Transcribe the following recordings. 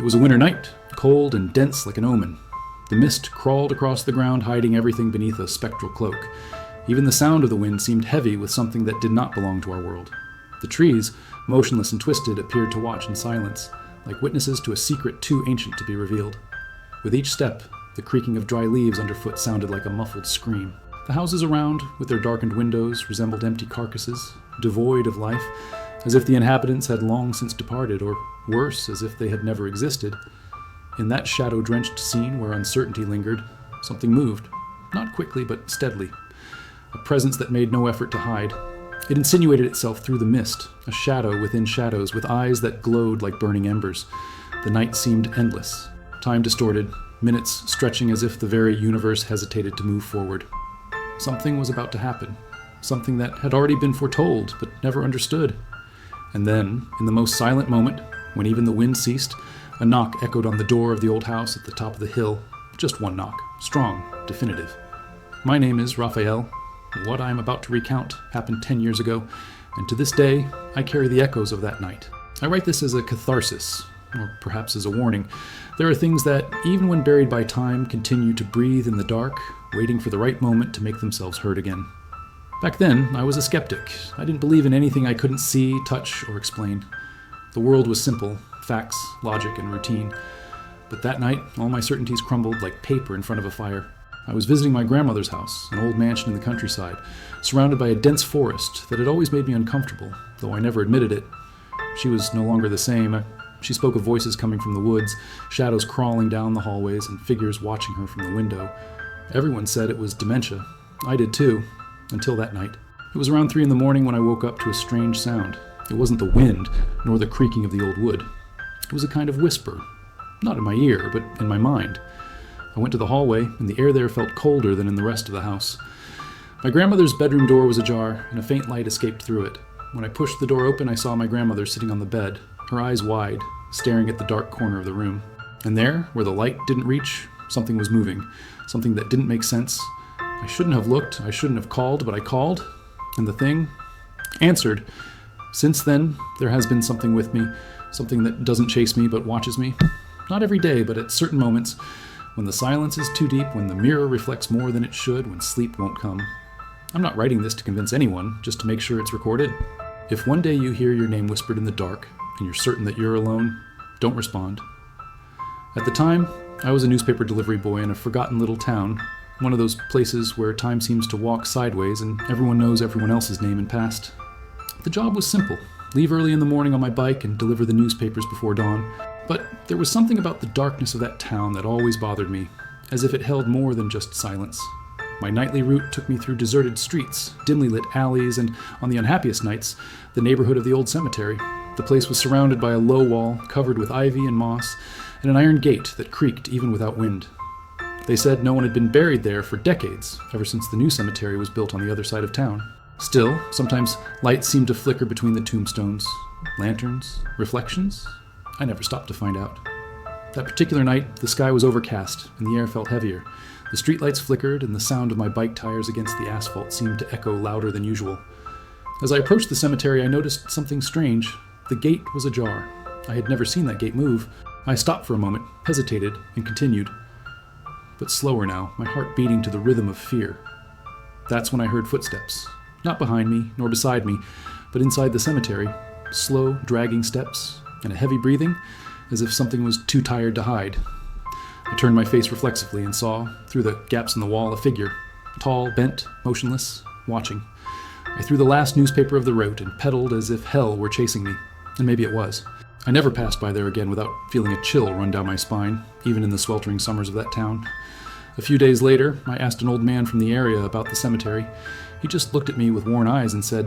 It was a winter night, cold and dense like an omen. The mist crawled across the ground, hiding everything beneath a spectral cloak. Even the sound of the wind seemed heavy with something that did not belong to our world. The trees, motionless and twisted, appeared to watch in silence, like witnesses to a secret too ancient to be revealed. With each step, the creaking of dry leaves underfoot sounded like a muffled scream. The houses around, with their darkened windows, resembled empty carcasses, devoid of life, as if the inhabitants had long since departed, or worse, as if they had never existed. In that shadow-drenched scene where uncertainty lingered, something moved, not quickly but steadily, a presence that made no effort to hide. It insinuated itself through the mist, a shadow within shadows, with eyes that glowed like burning embers. The night seemed endless, time distorted, minutes stretching as if the very universe hesitated to move forward. Something was about to happen, something that had already been foretold but never understood. And then, in the most silent moment, when even the wind ceased, a knock echoed on the door of the old house at the top of the hill. Just one knock, strong, definitive. My name is Raphael. What I am about to recount happened 10 years ago, and to this day, I carry the echoes of that night. I write this as a catharsis, or perhaps as a warning. There are things that, even when buried by time, continue to breathe in the dark, waiting for the right moment to make themselves heard again. Back then, I was a skeptic. I didn't believe in anything I couldn't see, touch, or explain. The world was simple, facts, logic, and routine. But that night, all my certainties crumbled like paper in front of a fire. I was visiting my grandmother's house, an old mansion in the countryside, surrounded by a dense forest that had always made me uncomfortable, though I never admitted it. She was no longer the same. She spoke of voices coming from the woods, shadows crawling down the hallways, and figures watching her from the window. Everyone said it was dementia. I did too, until that night. It was around 3 a.m. when I woke up to a strange sound. It wasn't the wind, nor the creaking of the old wood. It was a kind of whisper, not in my ear, but in my mind. I went to the hallway, and the air there felt colder than in the rest of the house. My grandmother's bedroom door was ajar, and a faint light escaped through it. When I pushed the door open, I saw my grandmother sitting on the bed, her eyes wide, staring at the dark corner of the room. And there, where the light didn't reach, something was moving, something that didn't make sense. I shouldn't have looked, I shouldn't have called, but I called, and the thing answered. Since then, there has been something with me, something that doesn't chase me but watches me. Not every day, but at certain moments, when the silence is too deep, when the mirror reflects more than it should, when sleep won't come. I'm not writing this to convince anyone, just to make sure it's recorded. If one day you hear your name whispered in the dark, and you're certain that you're alone, don't respond. At the time, I was a newspaper delivery boy in a forgotten little town, one of those places where time seems to walk sideways and everyone knows everyone else's name and past. The job was simple. Leave early in the morning on my bike and deliver the newspapers before dawn. But there was something about the darkness of that town that always bothered me, as if it held more than just silence. My nightly route took me through deserted streets, dimly lit alleys, and, on the unhappiest nights, the neighborhood of the old cemetery. The place was surrounded by a low wall, covered with ivy and moss, and an iron gate that creaked even without wind. They said no one had been buried there for decades, ever since the new cemetery was built on the other side of town. Still, sometimes lights seemed to flicker between the tombstones. Lanterns? Reflections? I never stopped to find out. That particular night, the sky was overcast, and the air felt heavier. The streetlights flickered, and the sound of my bike tires against the asphalt seemed to echo louder than usual. As I approached the cemetery, I noticed something strange. The gate was ajar. I had never seen that gate move. I stopped for a moment, hesitated, and continued. But slower now, my heart beating to the rhythm of fear. That's when I heard footsteps. Not behind me, nor beside me, but inside the cemetery. Slow, dragging steps, and a heavy breathing, as if something was too tired to hide. I turned my face reflexively and saw, through the gaps in the wall, a figure. Tall, bent, motionless, watching. I threw the last newspaper of the route and pedaled as if hell were chasing me. And maybe it was. I never passed by there again without feeling a chill run down my spine, even in the sweltering summers of that town. A few days later, I asked an old man from the area about the cemetery. He just looked at me with worn eyes and said,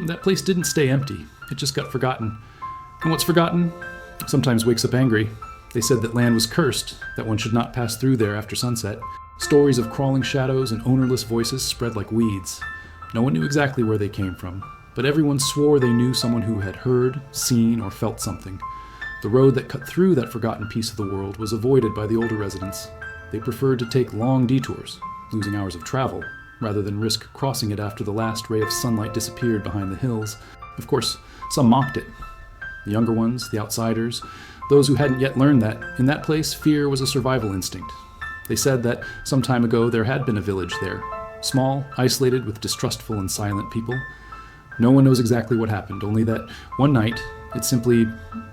"That place didn't stay empty. It just got forgotten. And what's forgotten sometimes wakes up angry." They said that land was cursed, that one should not pass through there after sunset. Stories of crawling shadows and ownerless voices spread like weeds. No one knew exactly where they came from, but everyone swore they knew someone who had heard, seen, or felt something. The road that cut through that forgotten piece of the world was avoided by the older residents. They preferred to take long detours, losing hours of travel, rather than risk crossing it after the last ray of sunlight disappeared behind the hills. Of course, some mocked it. the younger ones, the outsiders, those who hadn't yet learned that, in that place, fear was a survival instinct. They said that some time ago there had been a village there, small, isolated, with distrustful and silent people. No one knows exactly what happened, only that one night it simply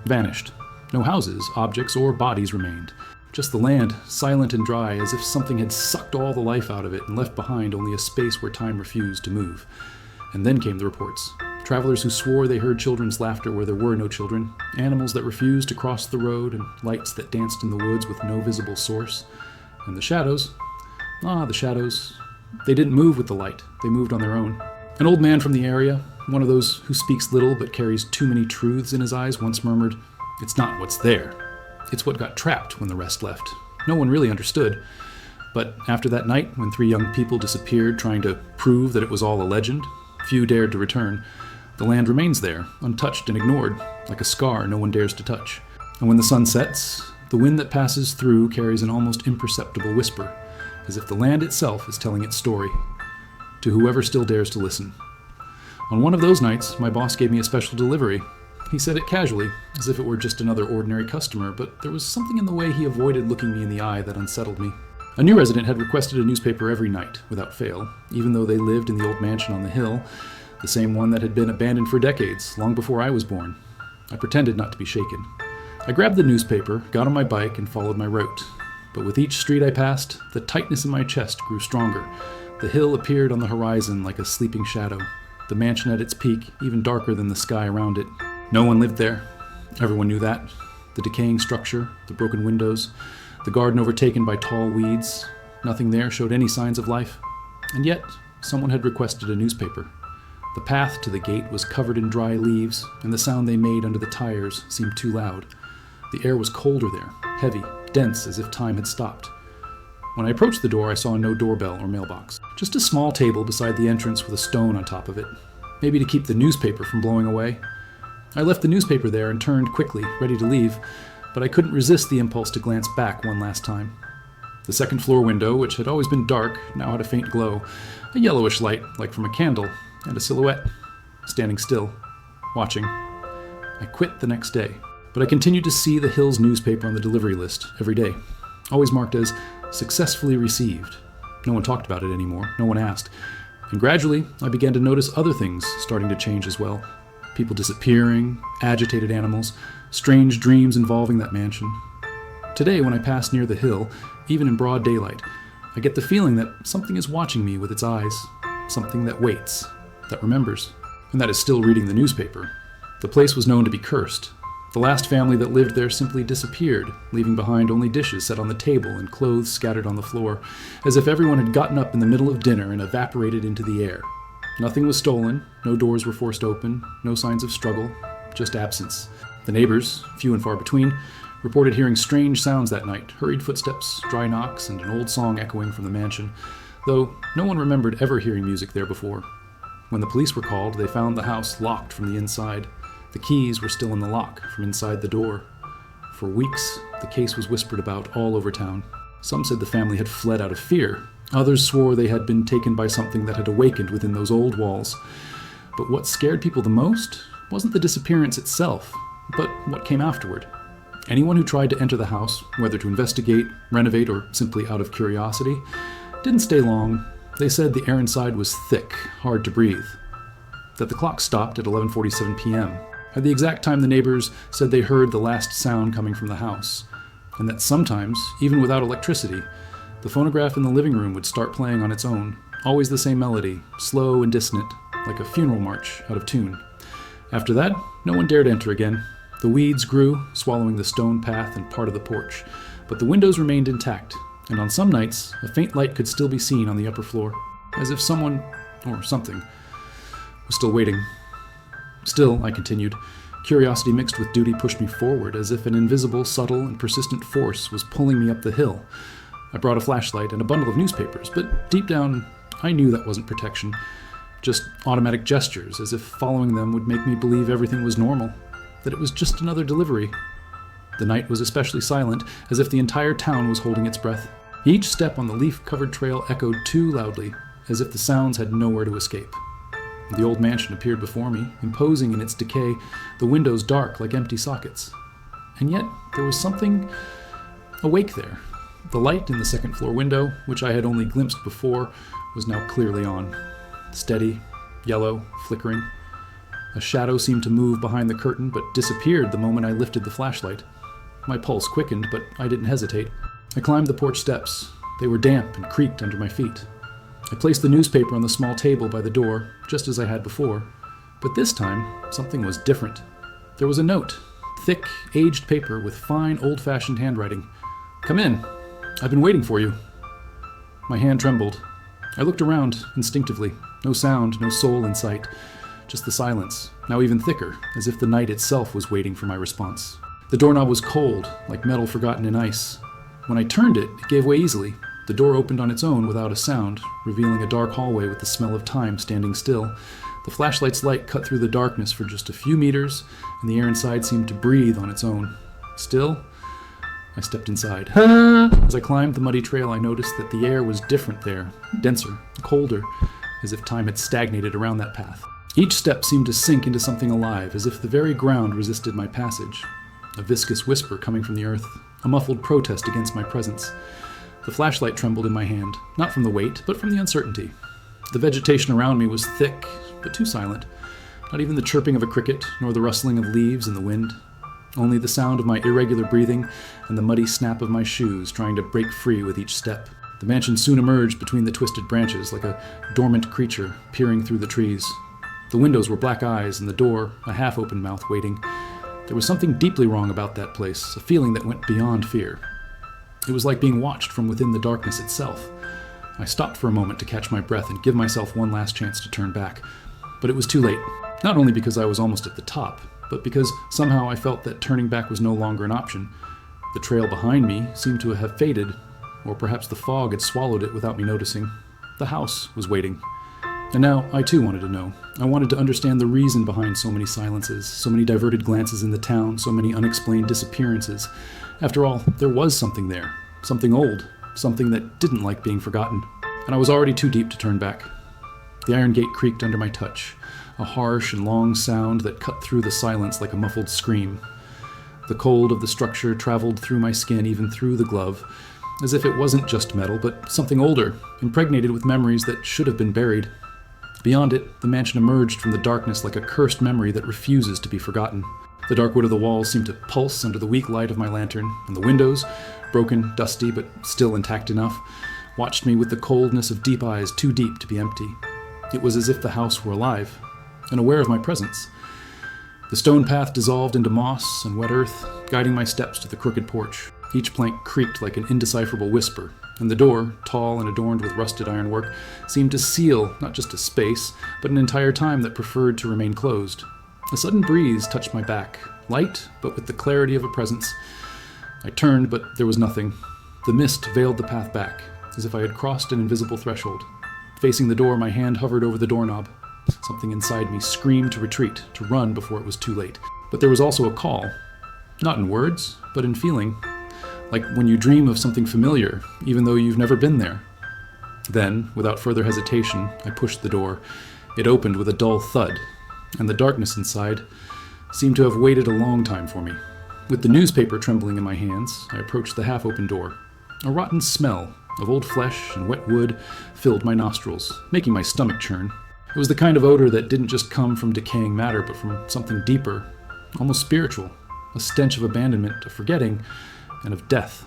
vanished. No houses, objects, or bodies remained. Just the land, silent and dry, as if something had sucked all the life out of it and left behind only a space where time refused to move. And then came the reports. Travelers who swore they heard children's laughter where there were no children, animals that refused to cross the road, and lights that danced in the woods with no visible source. And the shadows, the shadows, they didn't move with the light, they moved on their own. An old man from the area, one of those who speaks little but carries too many truths in his eyes, once murmured, "It's not what's there. It's what got trapped when the rest left." No one really understood. But after that night, when 3 young people disappeared trying to prove that it was all a legend, few dared to return. The land remains there, untouched and ignored, like a scar no one dares to touch. And when the sun sets, the wind that passes through carries an almost imperceptible whisper, as if the land itself is telling its story, to whoever still dares to listen. On one of those nights, my boss gave me a special delivery. He said it casually, as if it were just another ordinary customer, but there was something in the way he avoided looking me in the eye that unsettled me. A new resident had requested a newspaper every night, without fail, even though they lived in the old mansion on the hill, the same one that had been abandoned for decades, long before I was born. I pretended not to be shaken. I grabbed the newspaper, got on my bike, and followed my route. But with each street I passed, the tightness in my chest grew stronger. The hill appeared on the horizon like a sleeping shadow, the mansion at its peak even darker than the sky around it. No one lived there. Everyone knew that. The decaying structure, the broken windows, the garden overtaken by tall weeds. Nothing there showed any signs of life. And yet, someone had requested a newspaper. The path to the gate was covered in dry leaves, and the sound they made under the tires seemed too loud. The air was colder there, heavy, dense, as if time had stopped. When I approached the door, I saw no doorbell or mailbox. Just a small table beside the entrance with a stone on top of it, maybe to keep the newspaper from blowing away. I left the newspaper there and turned quickly, ready to leave, but I couldn't resist the impulse to glance back one last time. The second floor window, which had always been dark, now had a faint glow, a yellowish light, like from a candle, and a silhouette, standing still, watching. I quit the next day, but I continued to see the Hills newspaper on the delivery list every day, always marked as successfully received. No one talked about it anymore, no one asked, and gradually I began to notice other things starting to change as well. People disappearing, agitated animals, strange dreams involving that mansion. Today, when I pass near the hill, even in broad daylight, I get the feeling that something is watching me with its eyes, something that waits, that remembers, and that is still reading the newspaper. The place was known to be cursed. The last family that lived there simply disappeared, leaving behind only dishes set on the table and clothes scattered on the floor, as if everyone had gotten up in the middle of dinner and evaporated into the air. Nothing was stolen, no doors were forced open, no signs of struggle, just absence. The neighbors, few and far between, reported hearing strange sounds that night, hurried footsteps, dry knocks, and an old song echoing from the mansion, though no one remembered ever hearing music there before. When the police were called, they found the house locked from the inside. The keys were still in the lock from inside the door. For weeks, the case was whispered about all over town. Some said the family had fled out of fear. Others swore they had been taken by something that had awakened within those old walls. But what scared people the most wasn't the disappearance itself, but what came afterward. Anyone who tried to enter the house, whether to investigate, renovate, or simply out of curiosity, didn't stay long. They said the air inside was thick, hard to breathe. That the clock stopped at 11:47 p.m. At the exact time the neighbors said they heard the last sound coming from the house. And that sometimes, even without electricity, the phonograph in the living room would start playing on its own, always the same melody, slow and dissonant, like a funeral march out of tune. After that, no one dared enter again. The weeds grew, swallowing the stone path and part of the porch, but the windows remained intact, and on some nights, a faint light could still be seen on the upper floor, as if someone, or something, was still waiting. Still, I continued, curiosity mixed with duty pushed me forward, as if an invisible, subtle, and persistent force was pulling me up the hill. I brought a flashlight and a bundle of newspapers, but deep down, I knew that wasn't protection. Just automatic gestures, as if following them would make me believe everything was normal, that it was just another delivery. The night was especially silent, as if the entire town was holding its breath. Each step on the leaf-covered trail echoed too loudly, as if the sounds had nowhere to escape. The old mansion appeared before me, imposing in its decay, the windows dark like empty sockets. And yet there was something awake there. The light in the second-floor window, which I had only glimpsed before, was now clearly on. Steady, yellow, flickering. A shadow seemed to move behind the curtain, but disappeared the moment I lifted the flashlight. My pulse quickened, but I didn't hesitate. I climbed the porch steps. They were damp and creaked under my feet. I placed the newspaper on the small table by the door, just as I had before. But this time, something was different. There was a note, thick, aged paper with fine, old-fashioned handwriting. "Come in. I've been waiting for you." My hand trembled. I looked around instinctively. No sound, no soul in sight. Just the silence, now even thicker, as if the night itself was waiting for my response. The doorknob was cold, like metal forgotten in ice. When I turned it, it gave way easily. The door opened on its own without a sound, revealing a dark hallway with the smell of time standing still. The flashlight's light cut through the darkness for just a few meters, and the air inside seemed to breathe on its own. Still, I stepped inside. As I climbed the muddy trail, I noticed that the air was different there, denser, colder, as if time had stagnated around that path. Each step seemed to sink into something alive, as if the very ground resisted my passage. A viscous whisper coming from the earth, a muffled protest against my presence. The flashlight trembled in my hand, not from the weight, but from the uncertainty. The vegetation around me was thick, but too silent. Not even the chirping of a cricket, nor the rustling of leaves in the wind. Only the sound of my irregular breathing and the muddy snap of my shoes trying to break free with each step. The mansion soon emerged between the twisted branches like a dormant creature peering through the trees. The windows were black eyes and the door a half-open mouth waiting. There was something deeply wrong about that place, a feeling that went beyond fear. It was like being watched from within the darkness itself. I stopped for a moment to catch my breath and give myself one last chance to turn back. But it was too late, not only because I was almost at the top, but because somehow I felt that turning back was no longer an option. The trail behind me seemed to have faded, or perhaps the fog had swallowed it without me noticing. The house was waiting. And now I too wanted to know. I wanted to understand the reason behind so many silences, so many diverted glances in the town, so many unexplained disappearances. After all, there was something there. Something old. Something that didn't like being forgotten. And I was already too deep to turn back. The iron gate creaked under my touch, a harsh and long sound that cut through the silence like a muffled scream. The cold of the structure traveled through my skin, even through the glove, as if it wasn't just metal, but something older, impregnated with memories that should have been buried. Beyond it, the mansion emerged from the darkness like a cursed memory that refuses to be forgotten. The dark wood of the walls seemed to pulse under the weak light of my lantern, and the windows, broken, dusty, but still intact enough, watched me with the coldness of deep eyes too deep to be empty. It was as if the house were alive, and aware of my presence. The stone path dissolved into moss and wet earth, guiding my steps to the crooked porch. Each plank creaked like an indecipherable whisper, and the door, tall and adorned with rusted ironwork, seemed to seal not just a space, but an entire time that preferred to remain closed. A sudden breeze touched my back, light, but with the clarity of a presence. I turned, but there was nothing. The mist veiled the path back, as if I had crossed an invisible threshold. Facing the door, my hand hovered over the doorknob. Something inside me screamed to retreat, to run before it was too late. But there was also a call. Not in words, but in feeling. Like when you dream of something familiar, even though you've never been there. Then, without further hesitation, I pushed the door. It opened with a dull thud, and the darkness inside seemed to have waited a long time for me. With the newspaper trembling in my hands, I approached the half-open door. A rotten smell of old flesh and wet wood filled my nostrils, making my stomach churn. It was the kind of odor that didn't just come from decaying matter, but from something deeper, almost spiritual, a stench of abandonment, of forgetting, and of death.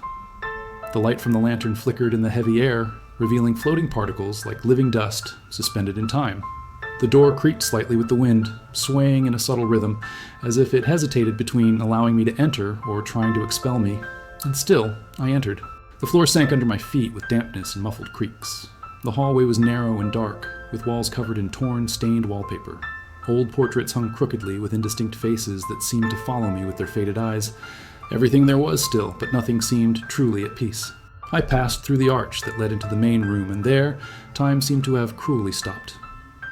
The light from the lantern flickered in the heavy air, revealing floating particles like living dust suspended in time. The door creaked slightly with the wind, swaying in a subtle rhythm, as if it hesitated between allowing me to enter or trying to expel me. And still, I entered. The floor sank under my feet with dampness and muffled creaks. The hallway was narrow and dark, with walls covered in torn, stained wallpaper. Old portraits hung crookedly with indistinct faces that seemed to follow me with their faded eyes. Everything there was still, but nothing seemed truly at peace. I passed through the arch that led into the main room, and there, time seemed to have cruelly stopped.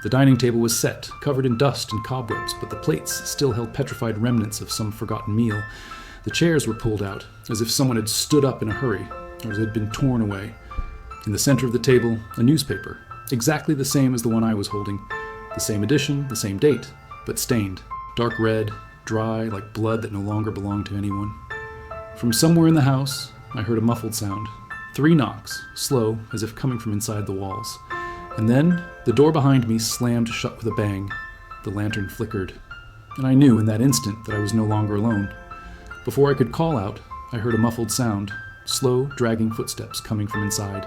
The dining table was set, covered in dust and cobwebs, but the plates still held petrified remnants of some forgotten meal. The chairs were pulled out, as if someone had stood up in a hurry, or had been torn away. In the center of the table, a newspaper, exactly the same as the one I was holding. The same edition, the same date, but stained. Dark red, dry, like blood that no longer belonged to anyone. From somewhere in the house, I heard a muffled sound. 3 knocks, slow, as if coming from inside the walls. And then, the door behind me slammed shut with a bang. The lantern flickered. And I knew in that instant that I was no longer alone. Before I could call out, I heard a muffled sound. Slow, dragging footsteps coming from inside.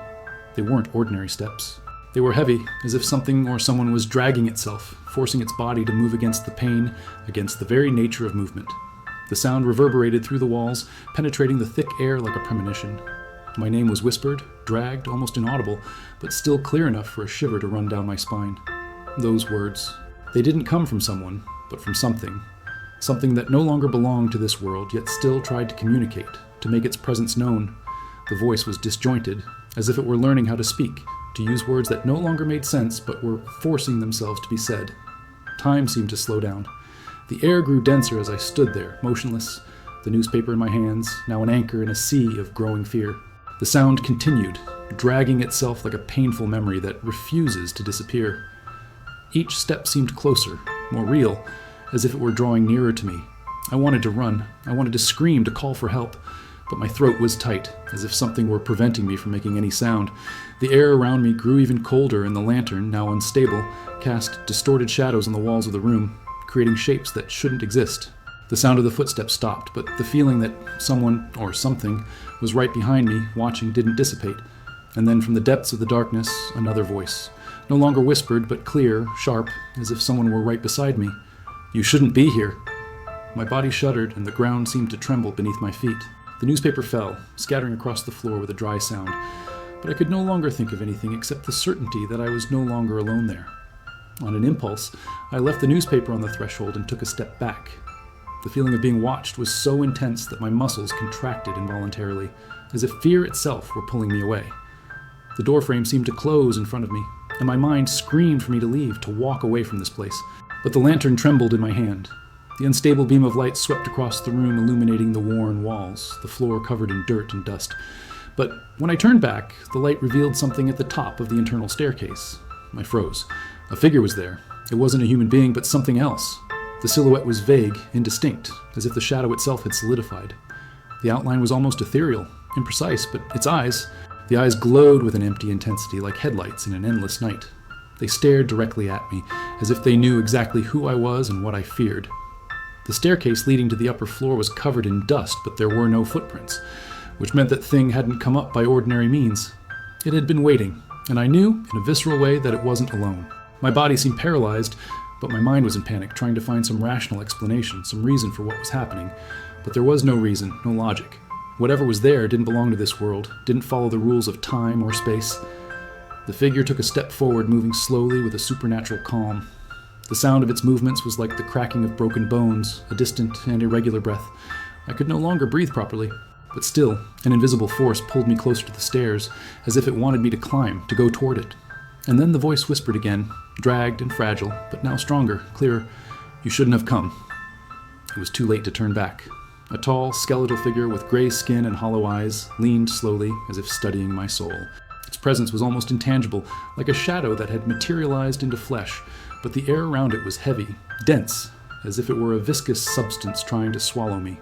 They weren't ordinary steps. They were heavy, as if something or someone was dragging itself, forcing its body to move against the pain, against the very nature of movement. The sound reverberated through the walls, penetrating the thick air like a premonition. My name was whispered, dragged, almost inaudible, but still clear enough for a shiver to run down my spine. Those words. They didn't come from someone, but from something. Something that no longer belonged to this world, yet still tried to communicate, to make its presence known. The voice was disjointed, as if it were learning how to speak, to use words that no longer made sense but were forcing themselves to be said. Time seemed to slow down. The air grew denser as I stood there, motionless, the newspaper in my hands, now an anchor in a sea of growing fear. The sound continued, dragging itself like a painful memory that refuses to disappear. Each step seemed closer, more real, as if it were drawing nearer to me. I wanted to run. I wanted to scream, to call for help. But my throat was tight, as if something were preventing me from making any sound. The air around me grew even colder, and the lantern, now unstable, cast distorted shadows on the walls of the room, creating shapes that shouldn't exist. The sound of the footsteps stopped, but the feeling that someone, or something, was right behind me, watching, didn't dissipate. And then from the depths of the darkness, another voice. No longer whispered, but clear, sharp, as if someone were right beside me. "You shouldn't be here." My body shuddered, and the ground seemed to tremble beneath my feet. The newspaper fell, scattering across the floor with a dry sound, but I could no longer think of anything except the certainty that I was no longer alone there. On an impulse, I left the newspaper on the threshold and took a step back. The feeling of being watched was so intense that my muscles contracted involuntarily, as if fear itself were pulling me away. The doorframe seemed to close in front of me, and my mind screamed for me to leave, to walk away from this place. But the lantern trembled in my hand. The unstable beam of light swept across the room, illuminating the worn walls, the floor covered in dirt and dust. But when I turned back, the light revealed something at the top of the internal staircase. I froze. A figure was there. It wasn't a human being, but something else. The silhouette was vague, indistinct, as if the shadow itself had solidified. The outline was almost ethereal, imprecise, but the eyes glowed with an empty intensity like headlights in an endless night. They stared directly at me, as if they knew exactly who I was and what I feared. The staircase leading to the upper floor was covered in dust, but there were no footprints, which meant that thing hadn't come up by ordinary means. It had been waiting, and I knew, in a visceral way, that it wasn't alone. My body seemed paralyzed, but my mind was in panic, trying to find some rational explanation, some reason for what was happening. But there was no reason, no logic. Whatever was there didn't belong to this world, didn't follow the rules of time or space. The figure took a step forward, moving slowly with a supernatural calm. The sound of its movements was like the cracking of broken bones, a distant and irregular breath. I could no longer breathe properly, but still, an invisible force pulled me closer to the stairs, as if it wanted me to climb, to go toward it. And then the voice whispered again, dragged and fragile, but now stronger, clearer. "You shouldn't have come." It was too late to turn back. A tall, skeletal figure with gray skin and hollow eyes leaned slowly, as if studying my soul. Its presence was almost intangible, like a shadow that had materialized into flesh, but the air around it was heavy, dense, as if it were a viscous substance trying to swallow me.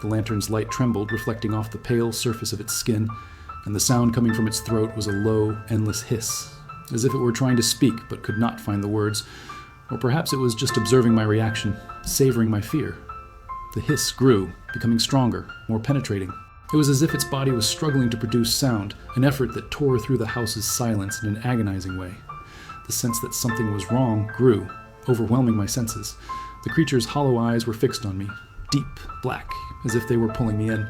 The lantern's light trembled, reflecting off the pale surface of its skin, and the sound coming from its throat was a low, endless hiss, as if it were trying to speak but could not find the words. Or perhaps it was just observing my reaction, savoring my fear. The hiss grew, becoming stronger, more penetrating. It was as if its body was struggling to produce sound, an effort that tore through the house's silence in an agonizing way. The sense that something was wrong grew, overwhelming my senses. The creature's hollow eyes were fixed on me, deep, black, as if they were pulling me in,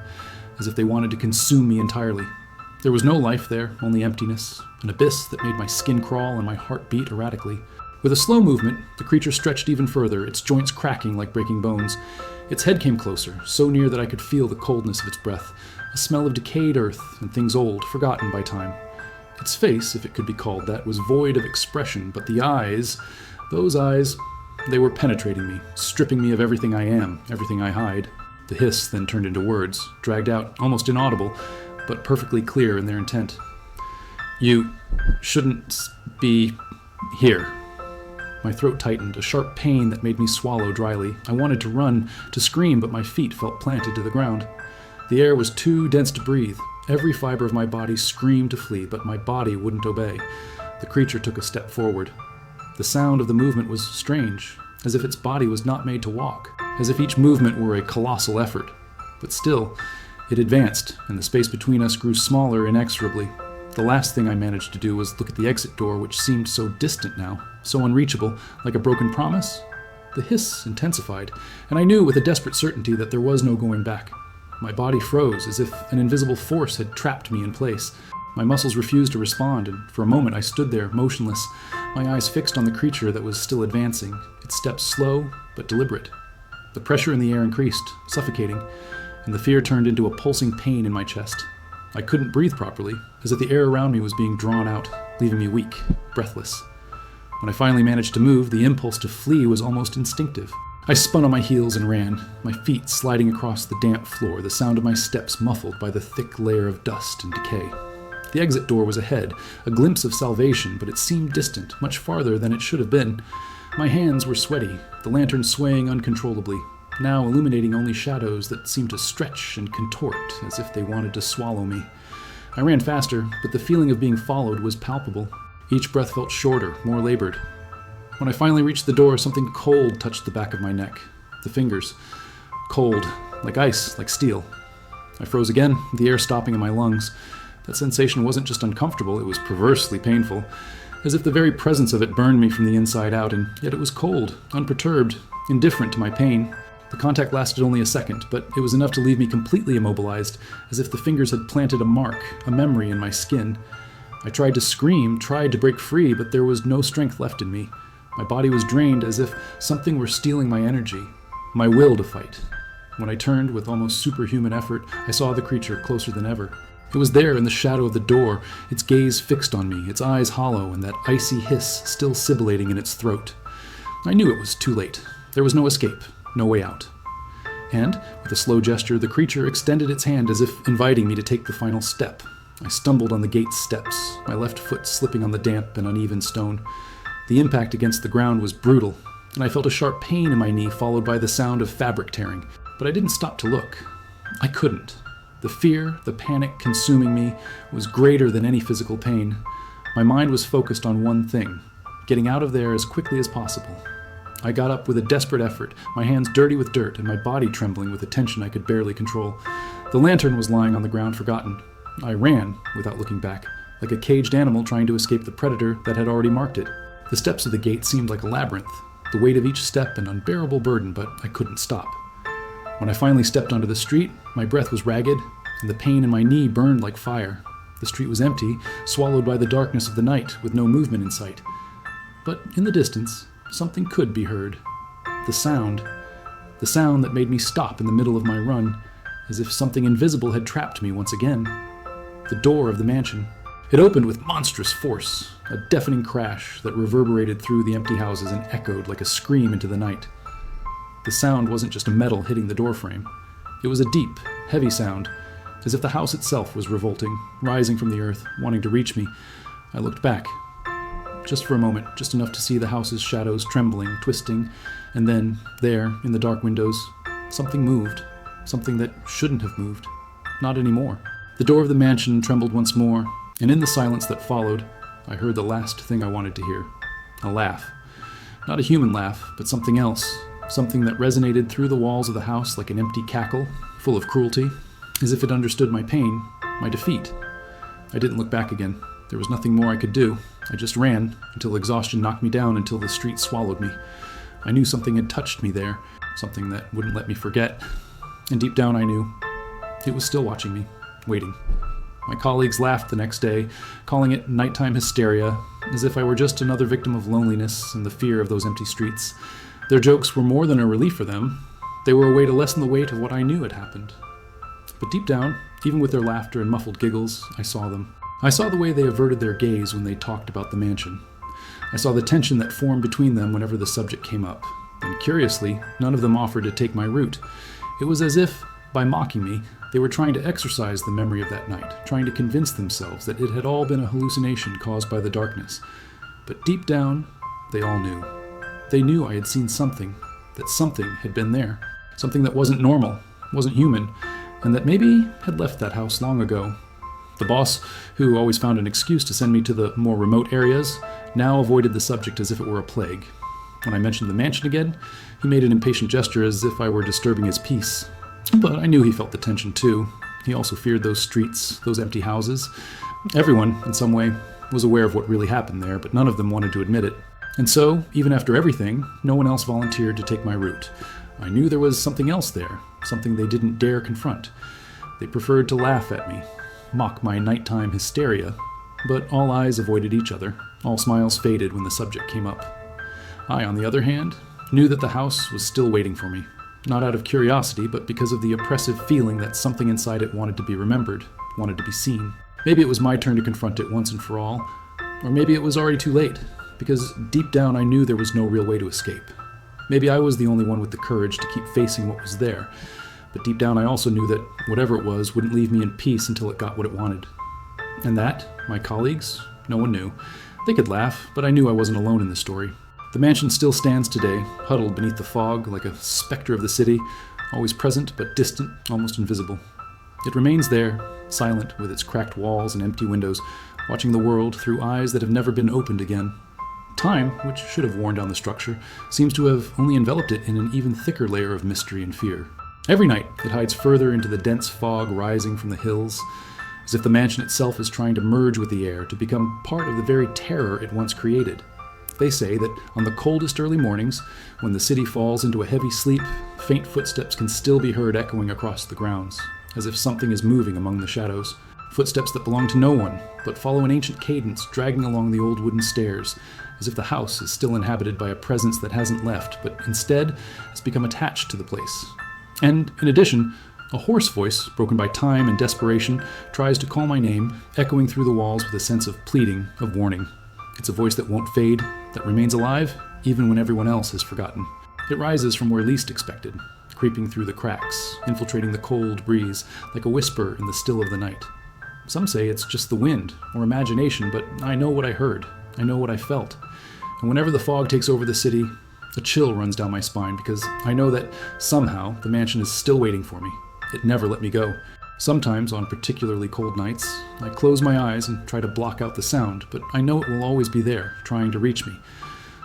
as if they wanted to consume me entirely. There was no life there, only emptiness, an abyss that made my skin crawl and my heart beat erratically. With a slow movement, the creature stretched even further, its joints cracking like breaking bones. Its head came closer, so near that I could feel the coldness of its breath, a smell of decayed earth and things old, forgotten by time. Its face, if it could be called that, was void of expression, but the eyes, those eyes, they were penetrating me, stripping me of everything I am, everything I hide. The hiss then turned into words, dragged out, almost inaudible, but perfectly clear in their intent. "You shouldn't be here." My throat tightened, a sharp pain that made me swallow dryly. I wanted to run, to scream, but my feet felt planted to the ground. The air was too dense to breathe. Every fiber of my body screamed to flee, but my body wouldn't obey. The creature took a step forward. The sound of the movement was strange, as if its body was not made to walk, as if each movement were a colossal effort. But still, it advanced, and the space between us grew smaller inexorably. The last thing I managed to do was look at the exit door, which seemed so distant now, so unreachable, like a broken promise. The hiss intensified, and I knew with a desperate certainty that there was no going back. My body froze, as if an invisible force had trapped me in place. My muscles refused to respond, and for a moment I stood there, motionless, my eyes fixed on the creature that was still advancing, its steps slow but deliberate. The pressure in the air increased, suffocating, and the fear turned into a pulsing pain in my chest. I couldn't breathe properly, as if the air around me was being drawn out, leaving me weak, breathless. When I finally managed to move, the impulse to flee was almost instinctive. I spun on my heels and ran, my feet sliding across the damp floor, the sound of my steps muffled by the thick layer of dust and decay. The exit door was ahead, a glimpse of salvation, but it seemed distant, much farther than it should have been. My hands were sweaty, the lantern swaying uncontrollably, now illuminating only shadows that seemed to stretch and contort as if they wanted to swallow me. I ran faster, but the feeling of being followed was palpable. Each breath felt shorter, more labored. When I finally reached the door, something cold touched the back of my neck. The fingers. Cold, like ice, like steel. I froze again, the air stopping in my lungs. That sensation wasn't just uncomfortable, it was perversely painful, as if the very presence of it burned me from the inside out, and yet it was cold, unperturbed, indifferent to my pain. The contact lasted only a second, but it was enough to leave me completely immobilized, as if the fingers had planted a mark, a memory in my skin. I tried to scream, tried to break free, but there was no strength left in me. My body was drained as if something were stealing my energy, my will to fight. When I turned with almost superhuman effort, I saw the creature closer than ever. It was there in the shadow of the door, its gaze fixed on me, its eyes hollow, and that icy hiss still sibilating in its throat. I knew it was too late. There was no escape, no way out. And, with a slow gesture, the creature extended its hand as if inviting me to take the final step. I stumbled on the gate's steps, my left foot slipping on the damp and uneven stone. The impact against the ground was brutal, and I felt a sharp pain in my knee followed by the sound of fabric tearing. But I didn't stop to look. I couldn't. The fear, the panic consuming me, was greater than any physical pain. My mind was focused on one thing, getting out of there as quickly as possible. I got up with a desperate effort, my hands dirty with dirt and my body trembling with a tension I could barely control. The lantern was lying on the ground forgotten. I ran, without looking back, like a caged animal trying to escape the predator that had already marked it. The steps of the gate seemed like a labyrinth, the weight of each step an unbearable burden, but I couldn't stop. When I finally stepped onto the street, my breath was ragged, and the pain in my knee burned like fire. The street was empty, swallowed by the darkness of the night, with no movement in sight. But in the distance, something could be heard. The sound that made me stop in the middle of my run, as if something invisible had trapped me once again. The door of the mansion. It opened with monstrous force, a deafening crash that reverberated through the empty houses and echoed like a scream into the night. The sound wasn't just a metal hitting the doorframe. It was a deep, heavy sound, as if the house itself was revolting, rising from the earth, wanting to reach me. I looked back. Just for a moment, just enough to see the house's shadows trembling, twisting, and then, there, in the dark windows, something moved. Something that shouldn't have moved. Not anymore. The door of the mansion trembled once more, and in the silence that followed, I heard the last thing I wanted to hear. A laugh. Not a human laugh, but something else. Something that resonated through the walls of the house like an empty cackle, full of cruelty, as if it understood my pain, my defeat. I didn't look back again. There was nothing more I could do. I just ran, until exhaustion knocked me down, until the street swallowed me. I knew something had touched me there, something that wouldn't let me forget. And deep down I knew it was still watching me, waiting. My colleagues laughed the next day, calling it nighttime hysteria, as if I were just another victim of loneliness and the fear of those empty streets. Their jokes were more than a relief for them. They were a way to lessen the weight of what I knew had happened. But deep down, even with their laughter and muffled giggles, I saw them. I saw the way they averted their gaze when they talked about the mansion. I saw the tension that formed between them whenever the subject came up. And curiously, none of them offered to take my route. It was as if, by mocking me, they were trying to exorcise the memory of that night, trying to convince themselves that it had all been a hallucination caused by the darkness. But deep down, they all knew. They knew I had seen something, that something had been there, something that wasn't normal, wasn't human, and that maybe had left that house long ago. The boss, who always found an excuse to send me to the more remote areas, now avoided the subject as if it were a plague. When I mentioned the mansion again, he made an impatient gesture as if I were disturbing his peace. But I knew he felt the tension too. He also feared those streets, those empty houses. Everyone, in some way, was aware of what really happened there, but none of them wanted to admit it. And so, even after everything, no one else volunteered to take my route. I knew there was something else there, something they didn't dare confront. They preferred to laugh at me, mock my nighttime hysteria, but all eyes avoided each other. All smiles faded when the subject came up. I, on the other hand, knew that the house was still waiting for me. Not out of curiosity, but because of the oppressive feeling that something inside it wanted to be remembered, wanted to be seen. Maybe it was my turn to confront it once and for all, or maybe it was already too late, because deep down I knew there was no real way to escape. Maybe I was the only one with the courage to keep facing what was there, but deep down I also knew that whatever it was wouldn't leave me in peace until it got what it wanted. And that, my colleagues, no one knew. They could laugh, but I knew I wasn't alone in this story. The mansion still stands today, huddled beneath the fog like a specter of the city, always present but distant, almost invisible. It remains there, silent with its cracked walls and empty windows, watching the world through eyes that have never been opened again. Time, which should have worn down the structure, seems to have only enveloped it in an even thicker layer of mystery and fear. Every night, it hides further into the dense fog rising from the hills, as if the mansion itself is trying to merge with the air to become part of the very terror it once created. They say that on the coldest early mornings, when the city falls into a heavy sleep, faint footsteps can still be heard echoing across the grounds, as if something is moving among the shadows. Footsteps that belong to no one, but follow an ancient cadence dragging along the old wooden stairs, as if the house is still inhabited by a presence that hasn't left, but instead has become attached to the place. And, in addition, a hoarse voice, broken by time and desperation, tries to call my name, echoing through the walls with a sense of pleading, of warning. It's a voice that won't fade, that remains alive, even when everyone else has forgotten. It rises from where least expected, creeping through the cracks, infiltrating the cold breeze, like a whisper in the still of the night. Some say it's just the wind, or imagination, but I know what I heard. I know what I felt. And whenever the fog takes over the city, a chill runs down my spine, because I know that somehow the mansion is still waiting for me. It never let me go. Sometimes, on particularly cold nights, I close my eyes and try to block out the sound, but I know it will always be there, trying to reach me.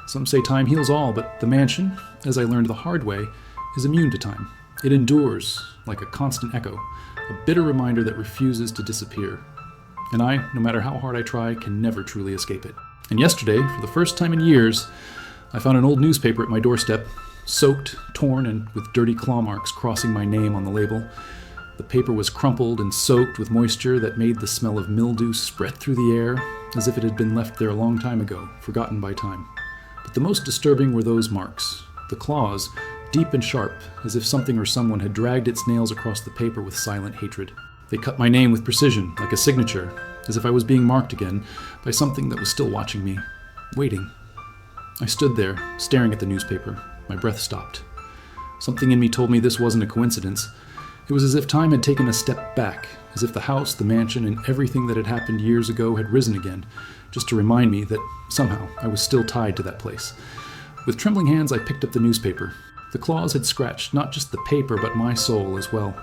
Some say time heals all, but the mansion, as I learned the hard way, is immune to time. It endures, like a constant echo, a bitter reminder that refuses to disappear. And I, no matter how hard I try, can never truly escape it. And yesterday, for the first time in years, I found an old newspaper at my doorstep, soaked, torn, and with dirty claw marks crossing my name on the label. The paper was crumpled and soaked with moisture that made the smell of mildew spread through the air, as if it had been left there a long time ago, forgotten by time. But the most disturbing were those marks, the claws, deep and sharp, as if something or someone had dragged its nails across the paper with silent hatred. They cut my name with precision, like a signature, as if I was being marked again by something that was still watching me, waiting. I stood there, staring at the newspaper. My breath stopped. Something in me told me this wasn't a coincidence. It was as if time had taken a step back, as if the house, the mansion, and everything that had happened years ago had risen again, just to remind me that somehow I was still tied to that place. With trembling hands, I picked up the newspaper. The claws had scratched not just the paper, but my soul as well.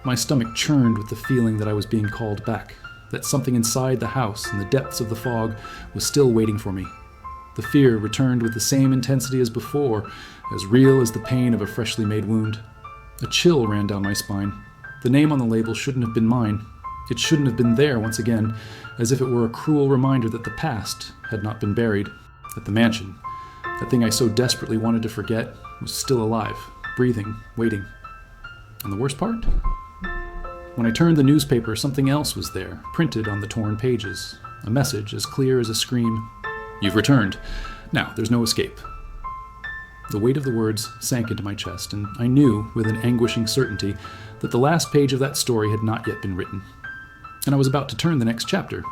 My stomach churned with the feeling that I was being called back, that something inside the house, in the depths of the fog, was still waiting for me. The fear returned with the same intensity as before, as real as the pain of a freshly made wound. A chill ran down my spine. The name on the label shouldn't have been mine. It shouldn't have been there once again, as if it were a cruel reminder that the past had not been buried, that the mansion, that thing I so desperately wanted to forget, was still alive, breathing, waiting. And the worst part? When I turned the newspaper, something else was there, printed on the torn pages. A message as clear as a scream. "You've returned. Now, there's no escape." The weight of the words sank into my chest, and I knew, with an anguishing certainty, that the last page of that story had not yet been written. And I was about to turn the next chapter,